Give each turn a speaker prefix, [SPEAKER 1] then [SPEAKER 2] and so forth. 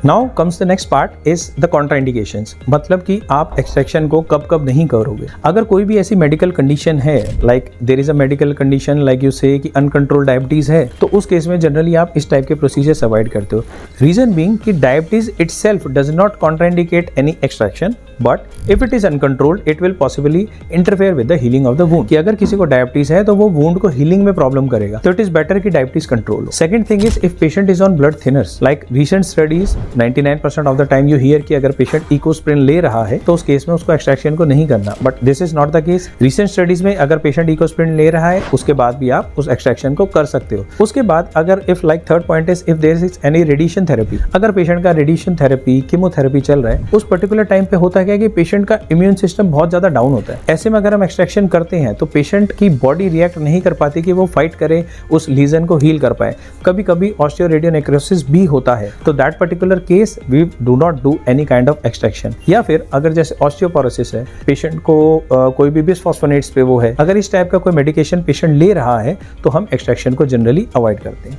[SPEAKER 1] Now comes the next part is the contraindications, मतलब कि आप एक्सट्रैक्शन को कब कब नहीं करोगे। अगर कोई भी ऐसी मेडिकल कंडीशन है, like there is a medical condition like you say कि अनकंट्रोल्ड डायबिटीज है, तो उस केस में जनरली आप इस टाइप के प्रोसीजर्स अवॉइड करते हो। रीजन बीइंग कि diabetes itself does not contraindicate any extraction, but if it is uncontrolled it will possibly interfere with the healing of the wound. कि अगर किसी को डायबिटीज है तो वो वुंड को हीलिंग में प्रॉब्लम करेगा, तो इट इज बेटर कि डायबिटीज कंट्रोल हो। Second thing is if patient is on blood thinners, like recent studies 99% of the time you here कि अगर पेशेंट इकोस्प्रिन ले रहा है तो उस केस में उसको एक्सट्रैक्शन को नहीं करना, but this is not the case. Recent studies में अगर पेशेंट इकोस्प्रिन ले रहा है उसके बाद भी आप उस एक्सट्रैक्शन को कर सकते हो। उसके बाद अगर if like third point is if there is any radiation therapy, अगर पेशेंट का रेडिएशन थेरेपी कीमोथेरेपी चल रहा है, उस पर्टिकुलर टाइम पे होता है कि पेशेंट का इम्यून सिस्टम बहुत ज्यादा डाउन होता है। ऐसे में अगर हम एक्सट्रैक्शन करते हैं तो पेशेंट की बॉडी रिएक्ट नहीं कर पाती कि वो फाइट करे, उस लीजन को हील कर पाए। कभी कभी ऑस्टियोरेडियोनेक्रोसिस भी होता है, तो that particular case we do not do any kind of extraction. या फिर अगर जैसे ऑस्टियोपोरोसिस है, पेशेंट को कोई भी बिसफॉस्फोनेट्स पे वो है, अगर इस टाइप का कोई मेडिकेशन पेशेंट ले रहा है तो हम एक्सट्रैक्शन को जनरली अवॉइड करते हैं।